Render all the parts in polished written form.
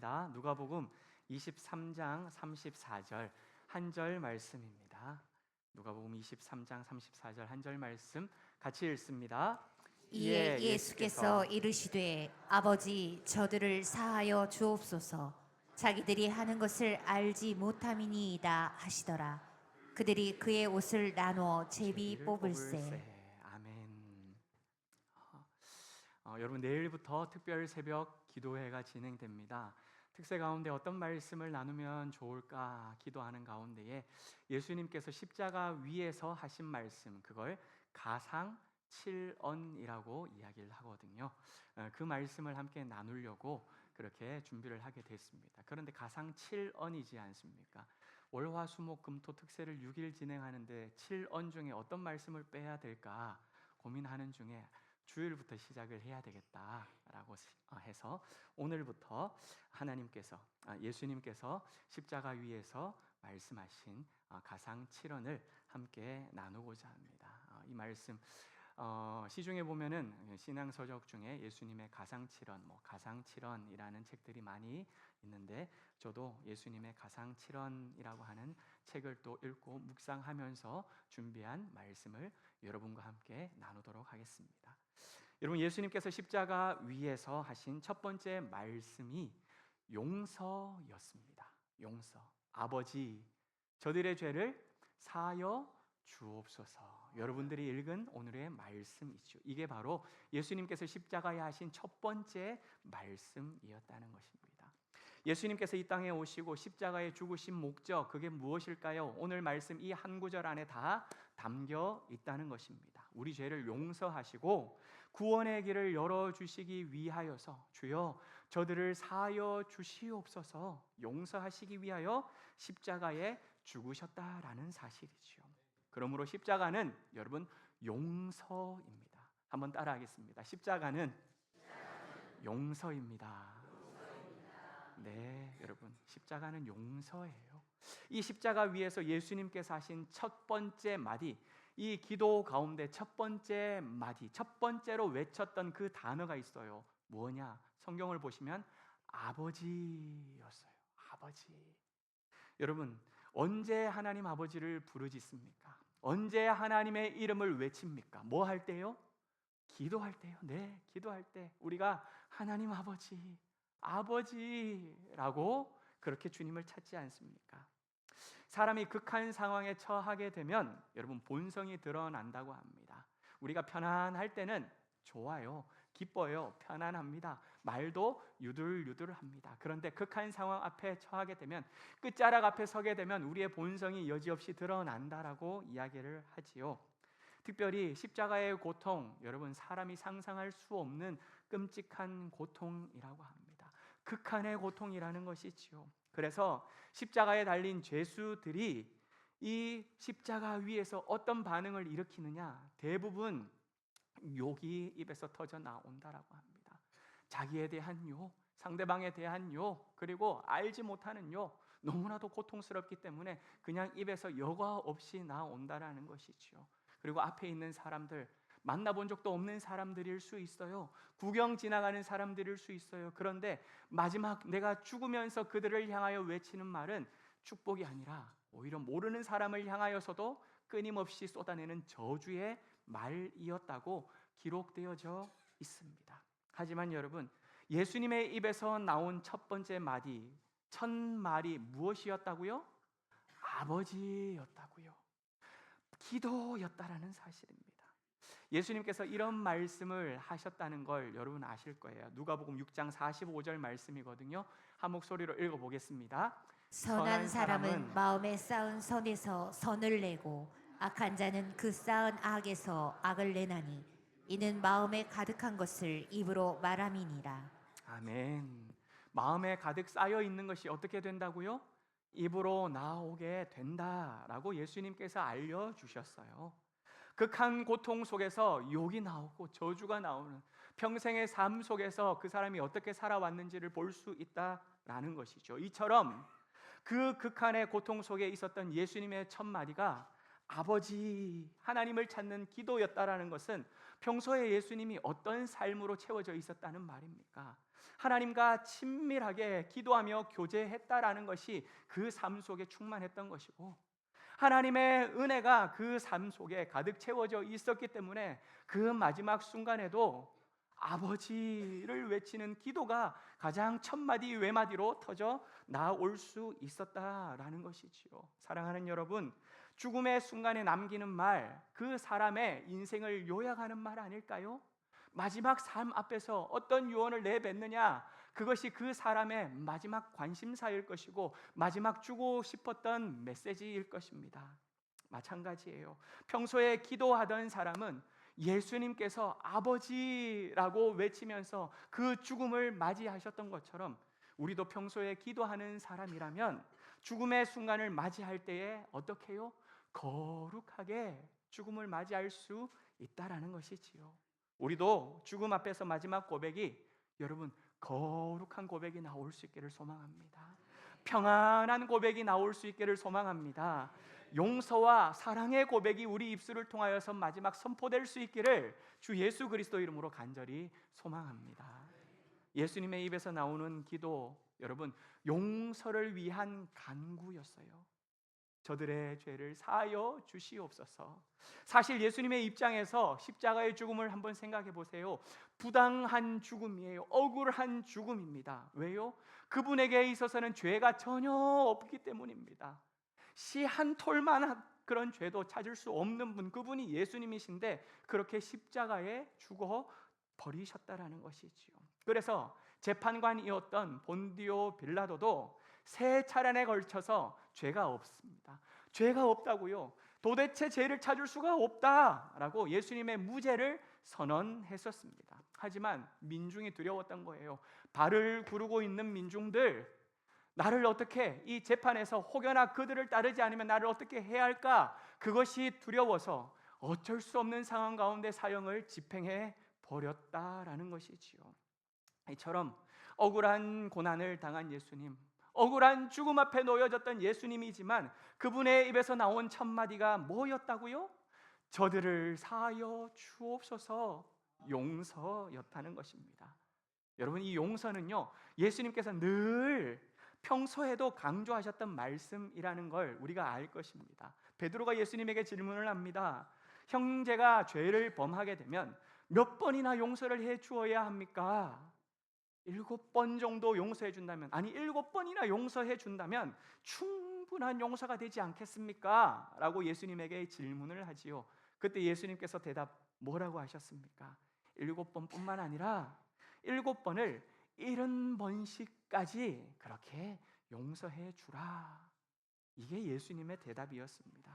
말씀입니다. 누가복음 23장 34절 한 절 말씀입니다. 누가복음 23장 34절 한 절 말씀 같이 읽습니다. 이에 예수께서 이르시되 아버지 저들을 사하여 주옵소서 자기들이 하는 것을 알지 못함이니이다 하시더라. 그들이 그의 옷을 나누어 제비 뽑을세. 아멘. 여러분, 내일부터 특별 새벽 기도회가 진행됩니다. 특세 가운데 어떤 말씀을 나누면 좋을까 기도하는 가운데에 예수님께서 십자가 위에서 하신 말씀, 그걸 가상 7언이라고 이야기를 하거든요. 그 말씀을 함께 나누려고 그렇게 준비를 하게 됐습니다. 그런데 가상 7언이지 않습니까? 월화수목금토 특세를 6일 진행하는데 7언 중에 어떤 말씀을 빼야 될까 고민하는 중에 주일부터 시작을 해야 되겠다라고 해서 오늘부터 예수님께서 십자가 위에서 말씀하신 가상 7언을 함께 나누고자 합니다. 이 말씀 시중에 보면은 신앙서적 중에 예수님의 가상 7언, 가상 7언이라는 책들이 많이 있는데 저도 예수님의 가상 7언이라고 하는 책을 또 읽고 묵상하면서 준비한 말씀을 여러분과 함께 나누도록 하겠습니다. 여러분, 예수님께서 십자가 위에서 하신 첫 번째 말씀이 용서였습니다. 용서. 아버지, 저들의 죄를 사하여 주옵소서. 여러분들이 읽은 오늘의 말씀이죠. 이게 바로 예수님께서 십자가에 하신 첫 번째 말씀이었다는 것입니다. 예수님께서 이 땅에 오시고 십자가에 죽으신 목적, 그게 무엇일까요? 오늘 말씀 이 한 구절 안에 다 담겨 있다는 것입니다. 우리 죄를 용서하시고 구원의 길을 열어주시기 위하여서 주여 저들을 사하여 주시옵소서, 용서하시기 위하여 십자가에 죽으셨다라는 사실이죠. 그러므로 십자가는 여러분 용서입니다. 한번 따라하겠습니다. 십자가는 용서입니다. 네, 여러분, 십자가는 용서예요. 이 십자가 위에서 예수님께서 하신 첫 번째 마디, 이 기도 가운데 첫 번째 마디, 첫 번째로 외쳤던 그 단어가 있어요. 뭐냐? 성경을 보시면 아버지였어요. 아버지. 여러분, 언제 하나님 아버지를 부르짖습니까? 언제 하나님의 이름을 외칩니까? 뭐 할 때요? 기도할 때요. 네, 기도할 때 우리가 하나님 아버지라고 그렇게 주님을 찾지 않습니까? 사람이 극한 상황에 처하게 되면 여러분 본성이 드러난다고 합니다. 우리가 편안할 때는 좋아요, 기뻐요, 편안합니다. 말도 유들유들합니다. 그런데 극한 상황 앞에 처하게 되면, 끝자락 앞에 서게 되면 우리의 본성이 여지없이 드러난다라고 이야기를 하지요. 특별히 십자가의 고통, 여러분 사람이 상상할 수 없는 끔찍한 고통이라고 합니다. 극한의 고통이라는 것이지요. 그래서 십자가에 달린 죄수들이 이 십자가 위에서 어떤 반응을 일으키느냐? 대부분 욕이 입에서 터져 나온다라고 합니다. 자기에 대한 욕, 상대방에 대한 욕, 그리고 알지 못하는 욕, 너무나도 고통스럽기 때문에 그냥 입에서 여과 없이 나온다라는 것이지요. 그리고 앞에 있는 사람들, 만나본 적도 없는 사람들일 수 있어요. 구경 지나가는 사람들일 수 있어요. 그런데 마지막 내가 죽으면서 그들을 향하여 외치는 말은 축복이 아니라 오히려 모르는 사람을 향하여서도 끊임없이 쏟아내는 저주의 말이었다고 기록되어져 있습니다. 하지만 여러분, 예수님의 입에서 나온 첫 번째 마디, 첫 말이 무엇이었다고요? 아버지였다고요. 기도였다라는 사실입니다. 예수님께서 이런 말씀을 하셨다는 걸 여러분 아실 거예요. 누가복음 6장 45절 말씀이거든요. 한 목소리로 읽어보겠습니다. 선한 사람은 마음에 쌓은 선에서 선을 내고 악한 자는 그 쌓은 악에서 악을 내나니 이는 마음에 가득한 것을 입으로 말함이니라. 아멘. 마음에 가득 쌓여 있는 것이 어떻게 된다고요? 입으로 나오게 된다라고 예수님께서 알려주셨어요. 극한 고통 속에서 욕이 나오고 저주가 나오는 평생의 삶 속에서 그 사람이 어떻게 살아왔는지를 볼 수 있다라는 것이죠. 이처럼 그 극한의 고통 속에 있었던 예수님의 첫 마디가 아버지, 하나님을 찾는 기도였다라는 것은 평소에 예수님이 어떤 삶으로 채워져 있었다는 말입니까? 하나님과 친밀하게 기도하며 교제했다라는 것이 그 삶 속에 충만했던 것이고, 하나님의 은혜가 그 삶 속에 가득 채워져 있었기 때문에 그 마지막 순간에도 아버지를 외치는 기도가 가장 첫 마디 외마디로 터져 나올 수 있었다라는 것이지요. 사랑하는 여러분, 죽음의 순간에 남기는 말, 그 사람의 인생을 요약하는 말 아닐까요? 마지막 삶 앞에서 어떤 유언을 내뱉느냐, 그것이 그 사람의 마지막 관심사일 것이고 마지막 주고 싶었던 메시지일 것입니다. 마찬가지예요. 평소에 기도하던 사람은 예수님께서 아버지라고 외치면서 그 죽음을 맞이하셨던 것처럼, 우리도 평소에 기도하는 사람이라면 죽음의 순간을 맞이할 때에 어떻게 해요? 거룩하게 죽음을 맞이할 수 있다라는 것이지요. 우리도 죽음 앞에서 마지막 고백이, 여러분, 거룩한 고백이 나올 수 있기를 소망합니다. 평안한 고백이 나올 수 있기를 소망합니다. 용서와 사랑의 고백이 우리 입술을 통하여서 마지막 선포될 수 있기를 주 예수 그리스도 이름으로 간절히 소망합니다. 예수님의 입에서 나오는 기도, 여러분, 용서를 위한 간구였어요. 저들의 죄를 사하여 주시옵소서. 사실 예수님의 입장에서 십자가의 죽음을 한번 생각해 보세요. 부당한 죽음이에요. 억울한 죽음입니다. 왜요? 그분에게 있어서는 죄가 전혀 없기 때문입니다. 씨 한 톨만 그런 죄도 찾을 수 없는 분, 그분이 예수님이신데 그렇게 십자가에 죽어 버리셨다라는 것이지요. 그래서 재판관이었던 본디오 빌라도도 세 차례에 걸쳐서 죄가 없습니다. 죄가 없다고요. 도대체 죄를 찾을 수가 없다라고 예수님의 무죄를 선언했었습니다. 하지만 민중이 두려웠던 거예요. 발을 구르고 있는 민중들, 나를 어떻게 이 재판에서 혹여나 그들을 따르지 않으면 나를 어떻게 해야 할까? 그것이 두려워서 어쩔 수 없는 상황 가운데 사형을 집행해 버렸다라는 것이지요. 이처럼 억울한 고난을 당한 예수님, 억울한 죽음 앞에 놓여졌던 예수님이지만 그분의 입에서 나온 첫 마디가 뭐였다고요? 저들을 사하여 주옵소서, 용서였다는 것입니다. 여러분, 이 용서는요, 예수님께서 늘 평소에도 강조하셨던 말씀이라는 걸 우리가 알 것입니다. 베드로가 예수님에게 질문을 합니다. 형제가 죄를 범하게 되면 몇 번이나 용서를 해 주어야 합니까? 7번 정도 용서해 준다면, 아니 7번이나 용서해 준다면 충분한 용서가 되지 않겠습니까? 라고 예수님에게 질문을 하지요. 그때 예수님께서 대답 뭐라고 하셨습니까? 7번뿐만 아니라 7번을 70번씩까지 그렇게 용서해 주라. 이게 예수님의 대답이었습니다.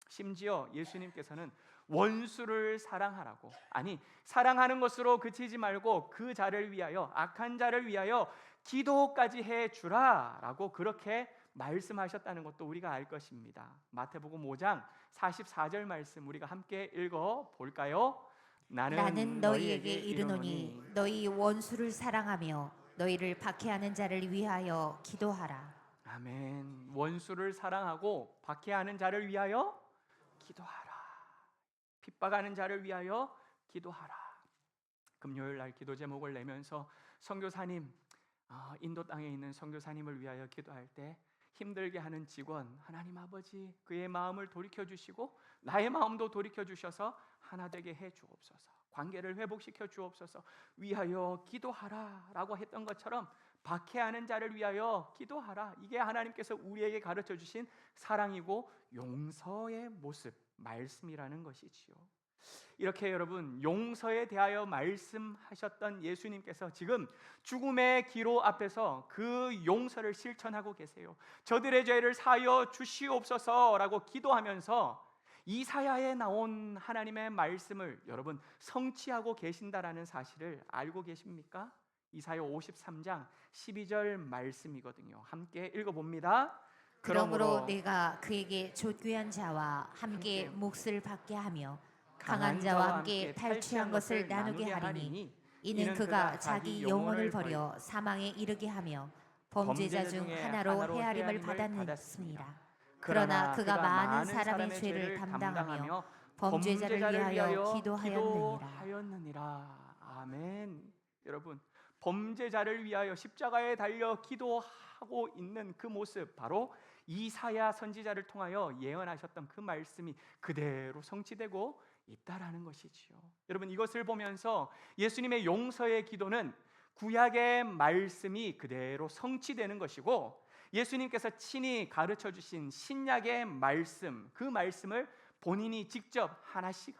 심지어 예수님께서는 원수를 사랑하라고, 아니 사랑하는 것으로 그치지 말고 그 자를 위하여, 악한 자를 위하여 기도까지 해 주라라고 그렇게 말씀하셨다는 것도 우리가 알 것입니다. 마태복음 5장 44절 말씀 우리가 함께 읽어 볼까요? 나는 너희에게 이르노니 너희 원수를 사랑하며 너희를 박해하는 자를 위하여 기도하라. 아멘. 원수를 사랑하고 박해하는 자를 위하여 기도하라. 핍박하는 자를 위하여 기도하라. 금요일 날 기도 제목을 내면서 선교사님, 인도 땅에 있는 선교사님을 위하여 기도할 때 힘들게 하는 직원, 하나님 아버지 그의 마음을 돌이켜 주시고 나의 마음도 돌이켜 주셔서 하나 되게 해 주옵소서. 관계를 회복시켜 주옵소서. 위하여 기도하라 라고 했던 것처럼 박해하는 자를 위하여 기도하라. 이게 하나님께서 우리에게 가르쳐 주신 사랑이고 용서의 모습, 말씀이라는 것이지요. 이렇게 여러분, 용서에 대하여 말씀하셨던 예수님께서 지금 죽음의 기로 앞에서 그 용서를 실천하고 계세요. 저들의 죄를 사하여 주시옵소서라고 기도하면서 이사야에 나온 하나님의 말씀을 여러분 성취하고 계신다라는 사실을 알고 계십니까? 이사야 53장 12절 말씀이거든요. 함께 읽어봅니다. 그러므로 내가 그에게 존귀한 자와 함께 몫을 받게 하며 강한 자와 함께 탈취한 것을 나누게 하리니 이는 그가 자기 영혼을 버려 사망에 이르게 하며 범죄자 중 하나로 헤아림을 받았습니다. 그러나 그가 많은 사람의 죄를 담당하며 범죄자를 위하여 기도하였느니라. 아멘. 여러분, 범죄자를 위하여 십자가에 달려 기도하고 있는 그 모습, 바로 이사야 선지자를 통하여 예언하셨던 그 말씀이 그대로 성취되고 있다라는 것이지요. 여러분, 이것을 보면서 예수님의 용서의 기도는 구약의 말씀이 그대로 성취되는 것이고, 예수님께서 친히 가르쳐 주신 신약의 말씀, 그 말씀을 본인이 직접 하나씩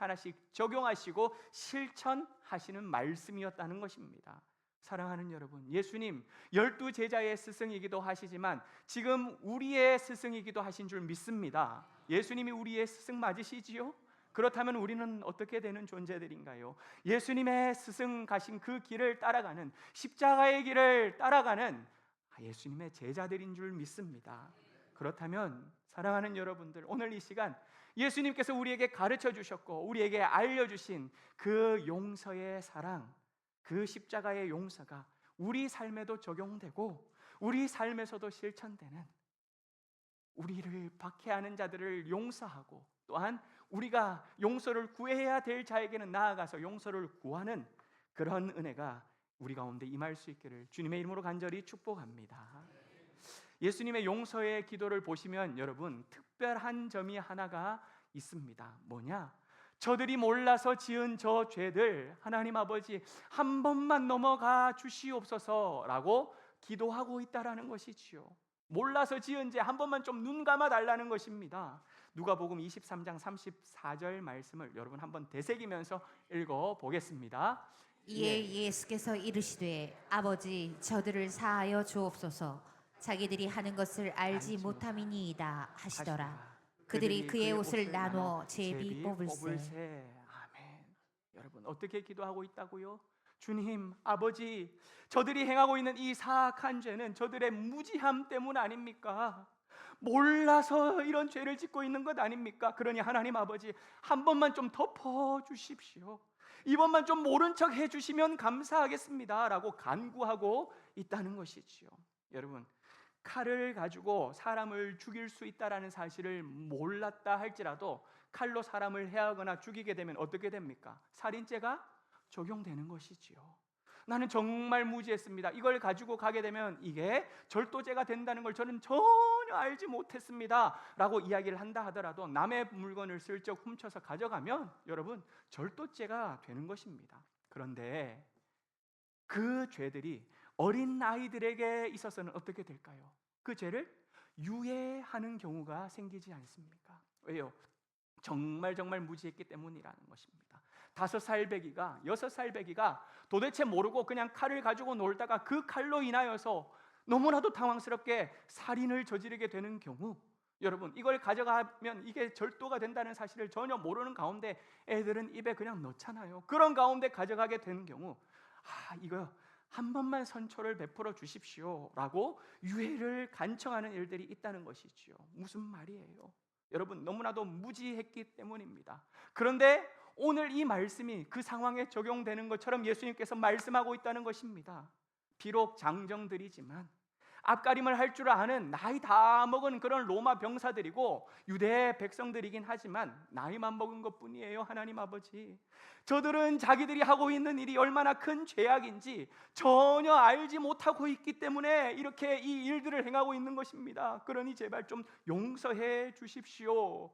적용하시고 실천하시는 말씀이었다는 것입니다. 사랑하는 여러분, 예수님 12제자의 스승이기도 하시지만 지금 우리의 스승이기도 하신 줄 믿습니다. 예수님이 우리의 스승 맞으시지요? 그렇다면 우리는 어떻게 되는 존재들인가요? 예수님의 스승 가신 그 길을 따라가는, 십자가의 길을 따라가는 예수님의 제자들인 줄 믿습니다. 그렇다면 사랑하는 여러분들, 오늘 이 시간 예수님께서 우리에게 가르쳐 주셨고 우리에게 알려주신 그 용서의 사랑, 그 십자가의 용서가 우리 삶에도 적용되고 우리 삶에서도 실천되는, 우리를 박해하는 자들을 용서하고 또한 우리가 용서를 구해야 될 자에게는 나아가서 용서를 구하는 그런 은혜가 우리 가운데 임할 수 있기를 주님의 이름으로 간절히 축복합니다. 예수님의 용서의 기도를 보시면 여러분, 특별한 점이 하나가 있습니다. 뭐냐? 저들이 몰라서 지은 저 죄들 하나님 아버지 한 번만 넘어가 주시옵소서라고 기도하고 있다라는 것이지요. 몰라서 지은 죄 한 번만 좀 눈 감아 달라는 것입니다. 누가복음 23장 34절 말씀을 여러분 한번 되새기면서 읽어 보겠습니다. 이에 예수께서 이르시되 아버지 저들을 사하여 주옵소서, 자기들이 하는 것을 알지 못함이니이다 하시더라. 그들이 그의 옷을 나누어 제비 뽑을세. 아멘. 여러분, 어떻게 기도하고 있다고요? 주님, 아버지, 저들이 행하고 있는 이 사악한 죄는 저들의 무지함 때문 아닙니까? 몰라서 이런 죄를 짓고 있는 것 아닙니까? 그러니 하나님 아버지, 한 번만 좀 덮어 주십시오. 이번만 좀 모른 척 해주시면 감사하겠습니다 라고 간구하고 있다는 것이지요. 여러분, 칼을 가지고 사람을 죽일 수 있다는 사실을 몰랐다 할지라도 칼로 사람을 해하거나 죽이게 되면 어떻게 됩니까? 살인죄가 적용되는 것이지요. 나는 정말 무지했습니다. 이걸 가지고 가게 되면 이게 절도죄가 된다는 걸 저는 전혀 알지 못했습니다 라고 이야기를 한다 하더라도 남의 물건을 슬쩍 훔쳐서 가져가면 여러분, 절도죄가 되는 것입니다. 그런데 그 죄들이 어린 아이들에게 있어서는 어떻게 될까요? 그 죄를 유예하는 경우가 생기지 않습니까? 왜요? 정말 무지했기 때문이라는 것입니다. 5살 배기가 6살 배기가 도대체 모르고 그냥 칼을 가지고 놀다가 그 칼로 인하여서 너무나도 당황스럽게 살인을 저지르게 되는 경우, 여러분, 이걸 가져가면 이게 절도가 된다는 사실을 전혀 모르는 가운데 애들은 입에 그냥 넣잖아요. 그런 가운데 가져가게 되는 경우, 이거 한 번만 선처를 베풀어 주십시오 라고 유예를 간청하는 일들이 있다는 것이지요. 무슨 말이에요? 여러분, 너무나도 무지했기 때문입니다. 그런데 오늘 이 말씀이 그 상황에 적용되는 것처럼 예수님께서 말씀하고 있다는 것입니다. 비록 장정들이지만 앞가림을 할 줄 아는 나이 다 먹은 그런 로마 병사들이고 유대 백성들이긴 하지만 나이만 먹은 것뿐이에요. 하나님 아버지, 저들은 자기들이 하고 있는 일이 얼마나 큰 죄악인지 전혀 알지 못하고 있기 때문에 이렇게 이 일들을 행하고 있는 것입니다. 그러니 제발 좀 용서해 주십시오.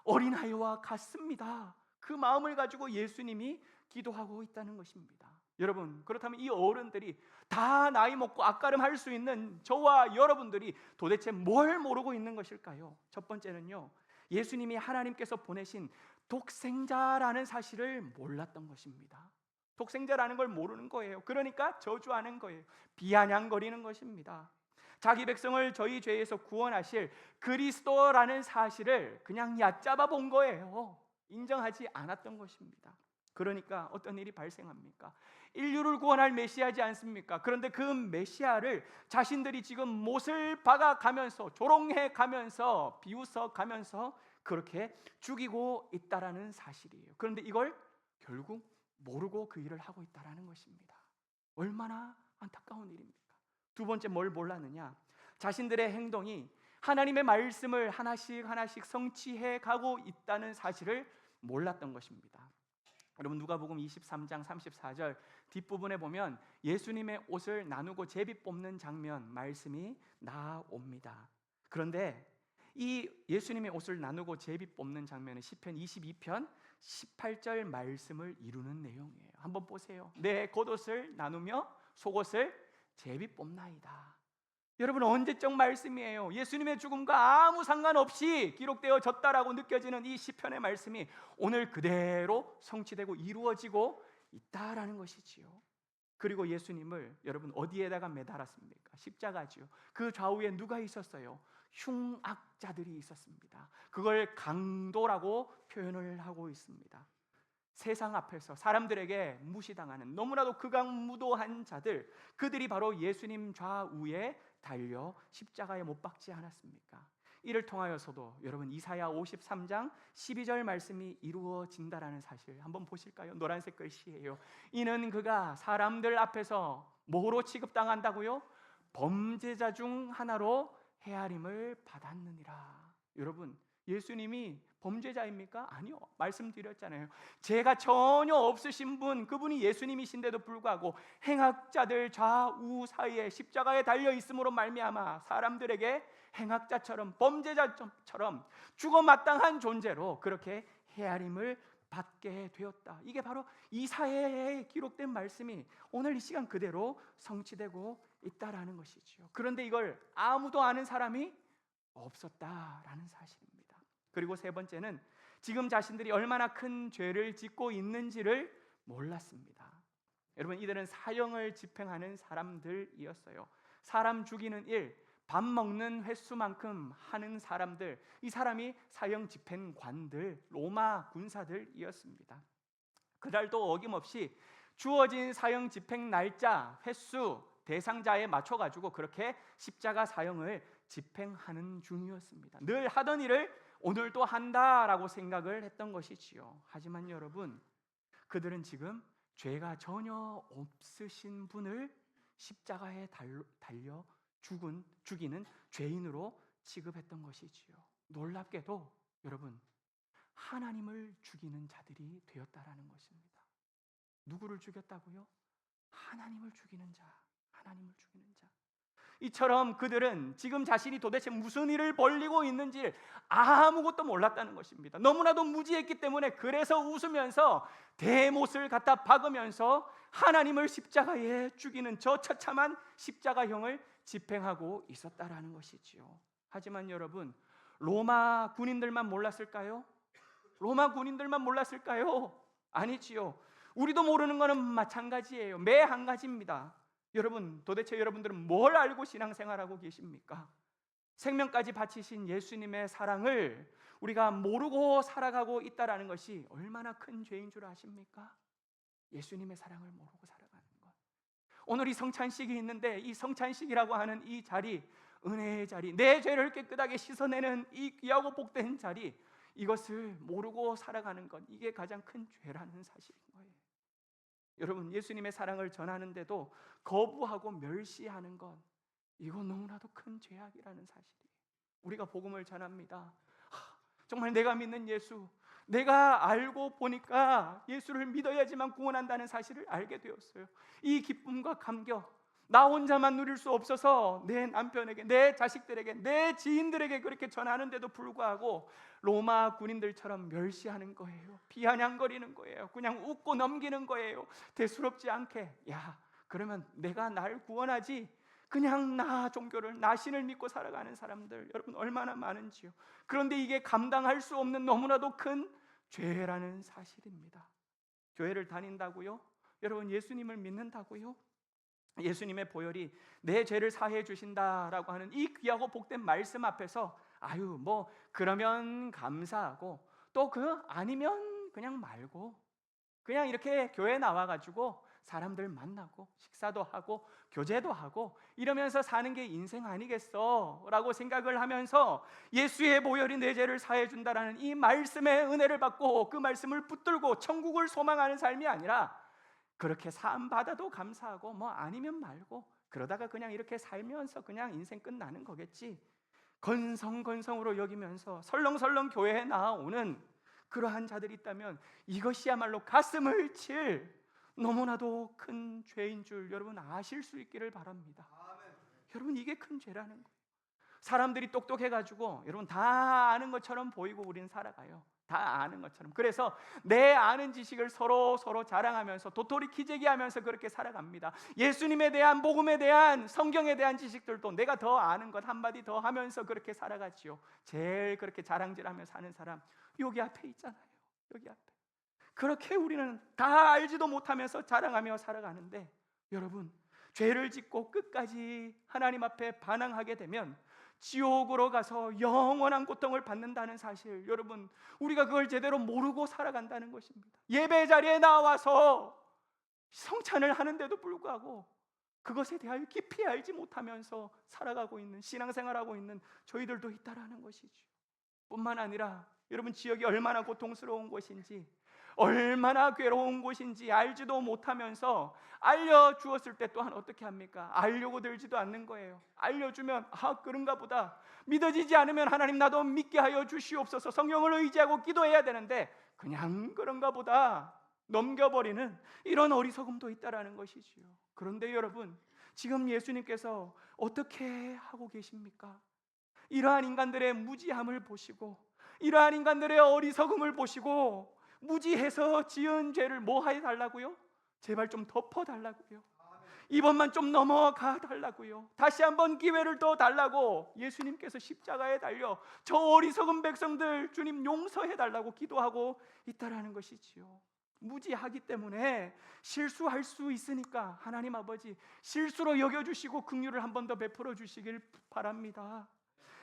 어린아이와 같습니다. 그 마음을 가지고 예수님이 기도하고 있다는 것입니다. 여러분, 그렇다면 이 어른들이 다 나이 먹고 앞가림할 수 있는 저와 여러분들이 도대체 뭘 모르고 있는 것일까요? 첫 번째는요, 예수님이 하나님께서 보내신 독생자라는 사실을 몰랐던 것입니다. 독생자라는 걸 모르는 거예요. 그러니까 저주하는 거예요. 비아냥거리는 것입니다. 자기 백성을 저희 죄에서 구원하실 그리스도라는 사실을 그냥 얕잡아 본 거예요. 인정하지 않았던 것입니다. 그러니까 어떤 일이 발생합니까? 인류를 구원할 메시아지 않습니까? 그런데 그 메시아를 자신들이 지금 못을 박아가면서 조롱해가면서 비웃어가면서 그렇게 죽이고 있다라는 사실이에요. 그런데 이걸 결국 모르고 그 일을 하고 있다라는 것입니다. 얼마나 안타까운 일입니까? 두 번째, 뭘 몰랐느냐? 자신들의 행동이 하나님의 말씀을 하나씩 성취해 가고 있다는 사실을 몰랐던 것입니다. 여러분, 누가복음 23장 34절 뒷부분에 보면 예수님의 옷을 나누고 제비 뽑는 장면 말씀이 나옵니다. 그런데 이 예수님의 옷을 나누고 제비 뽑는 장면은 시편 22편 18절 말씀을 이루는 내용이에요. 한번 보세요. 내 겉옷을 나누며 속옷을 제비 뽑나이다. 여러분, 언제적 말씀이에요? 예수님의 죽음과 아무 상관없이 기록되어졌다라고 느껴지는 이 시편의 말씀이 오늘 그대로 성취되고 이루어지고 있다라는 것이지요. 그리고 예수님을 여러분 어디에다가 매달았습니까? 십자가지요. 그 좌우에 누가 있었어요? 흉악자들이 있었습니다. 그걸 강도라고 표현을 하고 있습니다. 세상 앞에서 사람들에게 무시당하는 너무나도 극악무도한 자들, 그들이 바로 예수님 좌우에 달려 십자가에 못 박지 않았습니까? 이를 통하여서도 여러분 이사야 53장 12절 말씀이 이루어진다라는 사실 한번 보실까요? 노란색 글씨예요. 이는 그가 사람들 앞에서 뭐로 취급당한다고요? 범죄자 중 하나로 헤아림을 받았느니라. 여러분, 예수님이 범죄자입니까? 아니요. 말씀드렸잖아요. 죄가 전혀 없으신 분, 그분이 예수님이신데도 불구하고 행악자들 좌우 사이에 십자가에 달려 있음으로 말미암아 사람들에게 행악자처럼 범죄자처럼 죽어 마땅한 존재로 그렇게 헤아림을 받게 되었다. 이게 바로 이사야에 기록된 말씀이 오늘 이 시간 그대로 성취되고 있다라는 것이지요. 그런데 이걸 아무도 아는 사람이 없었다라는 사실입니다. 그리고 세 번째는 지금 자신들이 얼마나 큰 죄를 짓고 있는지를 몰랐습니다. 여러분, 이들은 사형을 집행하는 사람들이었어요. 사람 죽이는 일, 밥 먹는 횟수만큼 하는 사람들, 이 사람이 사형 집행관들, 로마 군사들이었습니다. 그날도 어김없이 주어진 사형 집행 날짜, 횟수, 대상자에 맞춰가지고 그렇게 십자가 사형을 집행하는 중이었습니다. 늘 하던 일을 오늘도 한다라고 생각을 했던 것이지요. 하지만 여러분, 그들은 지금 죄가 전혀 없으신 분을 십자가에 달려 죽이는 죄인으로 취급했던 것이지요. 놀랍게도 여러분, 하나님을 죽이는 자들이 되었다라는 것입니다. 누구를 죽였다고요? 하나님을 죽이는 자, 하나님을 죽이는 자. 이처럼 그들은 지금 자신이 도대체 무슨 일을 벌리고 있는지 아무것도 몰랐다는 것입니다. 너무나도 무지했기 때문에 그래서 웃으면서 대못을 갖다 박으면서 하나님을 십자가에 죽이는 저 처참한 십자가형을 집행하고 있었다라는 것이지요. 하지만 여러분, 로마 군인들만 몰랐을까요? 로마 군인들만 몰랐을까요? 아니지요. 우리도 모르는 것은 마찬가지예요. 매 한 가지입니다. 여러분, 도대체 여러분들은 뭘 알고 신앙생활하고 계십니까? 생명까지 바치신 예수님의 사랑을 우리가 모르고 살아가고 있다는 것이 얼마나 큰 죄인 줄 아십니까? 예수님의 사랑을 모르고 살아가는 것. 오늘 이 성찬식이 있는데 이 성찬식이라고 하는 이 자리, 은혜의 자리, 내 죄를 깨끗하게 씻어내는 이 귀하고 복된 자리, 이것을 모르고 살아가는 것, 이게 가장 큰 죄라는 사실인 거예요. 여러분, 예수님의 사랑을 전하는데도 거부하고 멸시하는 것, 이건 너무나도 큰 죄악이라는 사실이에요. 우리가 복음을 전합니다. 정말 내가 믿는 예수, 내가 알고 보니까 예수를 믿어야지만 구원한다는 사실을 알게 되었어요. 이 기쁨과 감격, 나 혼자만 누릴 수 없어서 내 남편에게, 내 자식들에게, 내 지인들에게 그렇게 전하는데도 불구하고 로마 군인들처럼 멸시하는 거예요. 비아냥거리는 거예요. 그냥 웃고 넘기는 거예요. 대수롭지 않게. 야, 그러면 내가 날 구원하지, 그냥 나 종교를, 나 신을 믿고 살아가는 사람들 여러분 얼마나 많은지요. 그런데 이게 감당할 수 없는 너무나도 큰 죄라는 사실입니다. 교회를 다닌다고요? 여러분, 예수님을 믿는다고요? 예수님의 보혈이 내 죄를 사해 주신다라고 하는 이 귀하고 복된 말씀 앞에서 아유 뭐 그러면 감사하고 또 그 아니면 그냥 말고 그냥 이렇게 교회 나와가지고 사람들 만나고 식사도 하고 교제도 하고 이러면서 사는 게 인생 아니겠어? 라고 생각을 하면서 예수의 보혈이 내 죄를 사해 준다라는 이 말씀의 은혜를 받고 그 말씀을 붙들고 천국을 소망하는 삶이 아니라 그렇게 사함 받아도 감사하고 뭐 아니면 말고 그러다가 그냥 이렇게 살면서 그냥 인생 끝나는 거겠지, 건성건성으로 여기면서 설렁설렁 교회에 나오는 그러한 자들이 있다면 이것이야말로 가슴을 칠 너무나도 큰 죄인 줄 여러분 아실 수 있기를 바랍니다. 여러분, 이게 큰 죄라는 거예요. 사람들이 똑똑해가지고 여러분 다 아는 것처럼 보이고 우리는 살아가요. 다 아는 것처럼. 그래서 내 아는 지식을 서로 자랑하면서 도토리 키재기하면서 그렇게 살아갑니다. 예수님에 대한, 복음에 대한, 성경에 대한 지식들도 내가 더 아는 것 한마디 더 하면서 그렇게 살아가지요. 제일 그렇게 자랑질하며 사는 사람 여기 앞에 있잖아요. 여기 앞에. 그렇게 우리는 다 알지도 못하면서 자랑하며 살아가는데, 여러분, 죄를 짓고 끝까지 하나님 앞에 반항하게 되면 지옥으로 가서 영원한 고통을 받는다는 사실, 여러분, 우리가 그걸 제대로 모르고 살아간다는 것입니다. 예배 자리에 나와서 성찬을 하는데도 불구하고 그것에 대하여 깊이 알지 못하면서 살아가고 있는, 신앙생활하고 있는 저희들도 있다라는 것이죠. 뿐만 아니라 여러분, 지역이 얼마나 고통스러운 곳인지, 얼마나 괴로운 곳인지 알지도 못하면서 알려주었을 때 또한 어떻게 합니까? 알려고 들지도 않는 거예요. 알려주면 그런가 보다, 믿어지지 않으면 하나님 나도 믿게 하여 주시옵소서, 성령을 의지하고 기도해야 되는데 그냥 그런가 보다 넘겨버리는 이런 어리석음도 있다라는 것이지요. 그런데 여러분, 지금 예수님께서 어떻게 하고 계십니까? 이러한 인간들의 무지함을 보시고, 이러한 인간들의 어리석음을 보시고, 무지해서 지은 죄를 뭐 해달라고요? 제발 좀 덮어달라고요. 이번만 좀 넘어가 달라고요. 다시 한번 기회를 더 달라고 예수님께서 십자가에 달려 저 어리석은 백성들 주님 용서해달라고 기도하고 있다라는 것이지요. 무지하기 때문에 실수할 수 있으니까 하나님 아버지 실수로 여겨주시고 긍휼을 한 번 더 베풀어 주시길 바랍니다.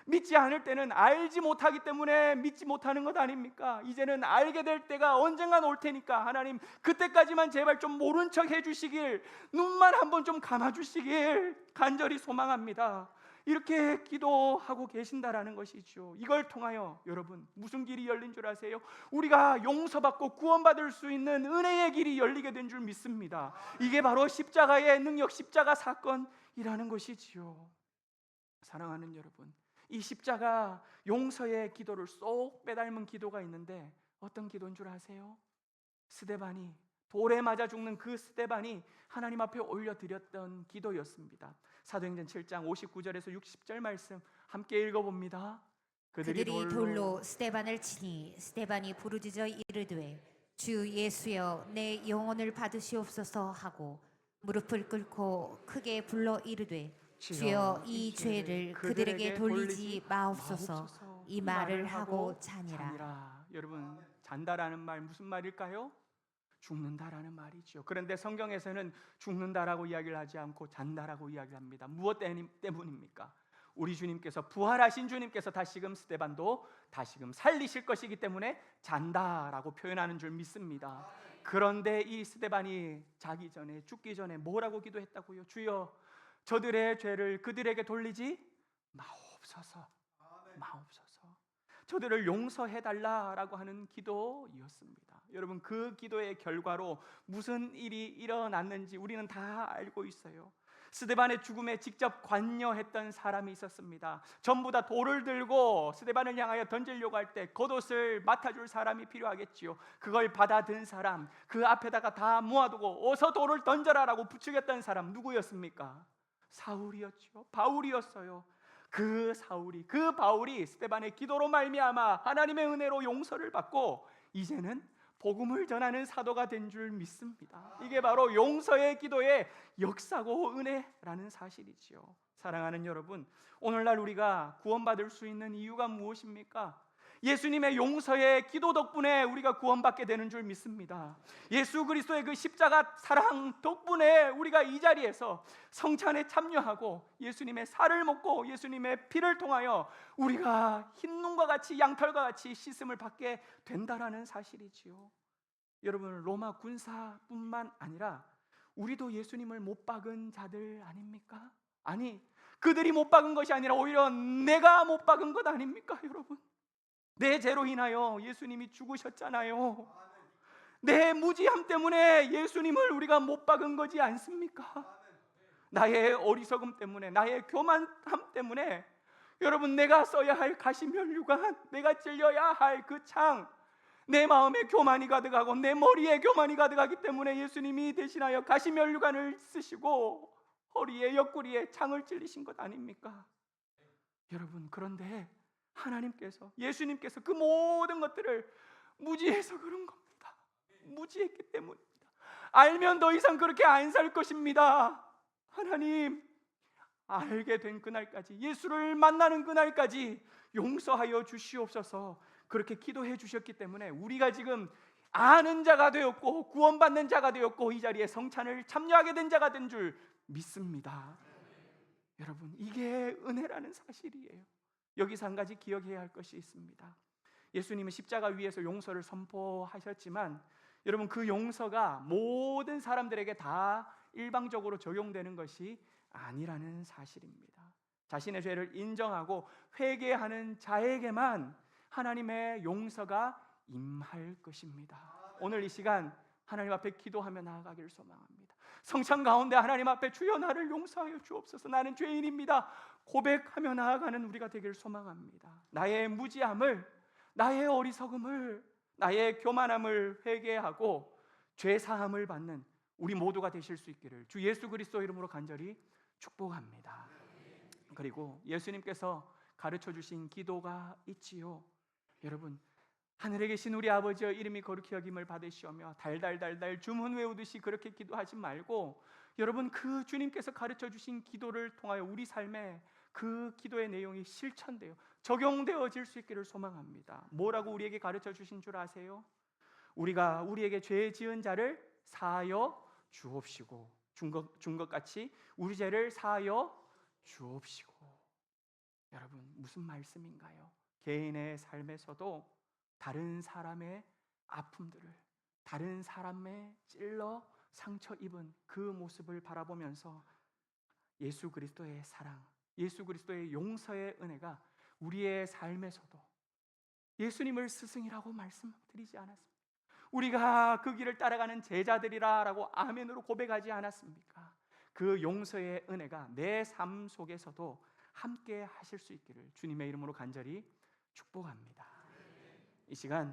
믿지 않을 때는 알지 못하기 때문에 믿지 못하는 것 아닙니까? 이제는 알게 될 때가 언젠간 올 테니까 하나님 그때까지만 제발 좀 모른 척 해주시길, 눈만 한번 좀 감아주시길 간절히 소망합니다. 이렇게 기도하고 계신다라는 것이죠. 이걸 통하여 여러분 무슨 길이 열린 줄 아세요? 우리가 용서받고 구원받을 수 있는 은혜의 길이 열리게 된 줄 믿습니다. 이게 바로 십자가의 능력, 십자가 사건이라는 것이지요. 사랑하는 여러분, 이 십자가 용서의 기도를 쏙 빼닮은 기도가 있는데 어떤 기도인 줄 아세요? 스데반이, 돌에 맞아 죽는 그 스데반이 하나님 앞에 올려드렸던 기도였습니다. 사도행전 7장 59절에서 60절 말씀 함께 읽어봅니다. 그들이 돌로 스데반을 치니 스데반이 부르짖어 이르되 주 예수여 내 영혼을 받으시옵소서 하고 무릎을 꿇고 크게 불러 이르되 주여 이 죄를 그들에게 돌리지 마옵소서. 이 말을 하고 자니라. 여러분, 잔다라는 말 무슨 말일까요? 죽는다라는 말이죠. 그런데 성경에서는 죽는다라고 이야기를 하지 않고 잔다라고 이야기를 합니다. 무엇 때문입니까? 우리 주님께서, 부활하신 주님께서 다시금 스데반도 다시금 살리실 것이기 때문에 잔다라고 표현하는 줄 믿습니다. 그런데 이 스데반이 자기 전에, 죽기 전에 뭐라고 기도했다고요? 주여 저들의 죄를 그들에게 돌리지 마옵소서. 마옵소서. 저들을 용서해달라라고 하는 기도였습니다. 여러분, 그 기도의 결과로 무슨 일이 일어났는지 우리는 다 알고 있어요. 스데반의 죽음에 직접 관여했던 사람이 있었습니다. 전부 다 돌을 들고 스데반을 향하여 던지려고 할 때 겉옷을 맡아줄 사람이 필요하겠지요. 그걸 받아든 사람, 그 앞에다가 다 모아두고 어서 돌을 던져라라고 부추겼던 사람 누구였습니까? 사울이었죠. 바울이었어요. 그 바울이 스데반의 기도로 말미암아 하나님의 은혜로 용서를 받고 이제는 복음을 전하는 사도가 된 줄 믿습니다. 이게 바로 용서의 기도의 역사고 은혜라는 사실이지요. 사랑하는 여러분, 오늘날 우리가 구원받을 수 있는 이유가 무엇입니까? 예수님의 용서의 기도 덕분에 우리가 구원받게 되는 줄 믿습니다. 예수 그리스도의 그 십자가 사랑 덕분에 우리가 이 자리에서 성찬에 참여하고 예수님의 살을 먹고 예수님의 피를 통하여 우리가 흰눈과 같이 양털과 같이 씻음을 받게 된다라는 사실이지요. 여러분, 로마 군사뿐만 아니라 우리도 예수님을 못 박은 자들 아닙니까? 아니, 그들이 못 박은 것이 아니라 오히려 내가 못 박은 것 아닙니까, 여러분? 내 죄로 인하여 예수님이 죽으셨잖아요. 내 무지함 때문에 예수님을 우리가 못 박은 거지 않습니까? 나의 어리석음 때문에, 나의 교만함 때문에 여러분, 내가 써야 할 가시면류관, 내가 찔려야 할 그 창, 내 마음에 교만이 가득하고 내 머리에 교만이 가득하기 때문에 예수님이 대신하여 가시면류관을 쓰시고 허리에 옆구리에 창을 찔리신 것 아닙니까? 여러분, 그런데 하나님께서, 예수님께서 그 모든 것들을 무지해서 그런 겁니다. 무지했기 때문입니다. 알면 더 이상 그렇게 안 살 것입니다. 하나님, 알게 된 그날까지, 예수를 만나는 그날까지 용서하여 주시옵소서. 그렇게 기도해 주셨기 때문에 우리가 지금 아는 자가 되었고 구원받는 자가 되었고 이 자리에 성찬을 참여하게 된 자가 된 줄 믿습니다. 여러분, 이게 은혜라는 사실이에요. 여기서 한 가지 기억해야 할 것이 있습니다. 예수님은 십자가 위에서 용서를 선포하셨지만 여러분, 그 용서가 모든 사람들에게 다 일방적으로 적용되는 것이 아니라는 사실입니다. 자신의 죄를 인정하고 회개하는 자에게만 하나님의 용서가 임할 것입니다. 오늘 이 시간 하나님 앞에 기도하며 나아가기를 소망합니다. 성찬 가운데 하나님 앞에 주여 나를 용서하여 주옵소서, 나는 죄인입니다 고백하며 나아가는 우리가 되기를 소망합니다. 나의 무지함을, 나의 어리석음을, 나의 교만함을 회개하고 죄 사함을 받는 우리 모두가 되실 수 있기를 주 예수 그리스도 이름으로 간절히 축복합니다. 그리고 예수님께서 가르쳐 주신 기도가 있지요. 여러분, 하늘에 계신 우리 아버지여 이름이 거룩히 여김을 받으시오며 달달달달 주문 외우듯이 그렇게 기도하지 말고 여러분, 그 주님께서 가르쳐 주신 기도를 통하여 우리 삶에 그 기도의 내용이 실천되어 적용되어질 수 있기를 소망합니다. 뭐라고 우리에게 가르쳐 주신 줄 아세요? 우리가 우리에게 죄 지은 자를 사하여 주옵시고 준 것 같이 우리 죄를 사하여 주옵시고. 여러분, 무슨 말씀인가요? 개인의 삶에서도 다른 사람의 아픔들을, 다른 사람의 찔러 상처 입은 그 모습을 바라보면서 예수 그리스도의 사랑, 예수 그리스도의 용서의 은혜가 우리의 삶에서도, 예수님을 스승이라고 말씀드리지 않았습니까? 우리가 그 길을 따라가는 제자들이라고 아멘으로 고백하지 않았습니까? 그 용서의 은혜가 내 삶 속에서도 함께 하실 수 있기를 주님의 이름으로 간절히 축복합니다. 이 시간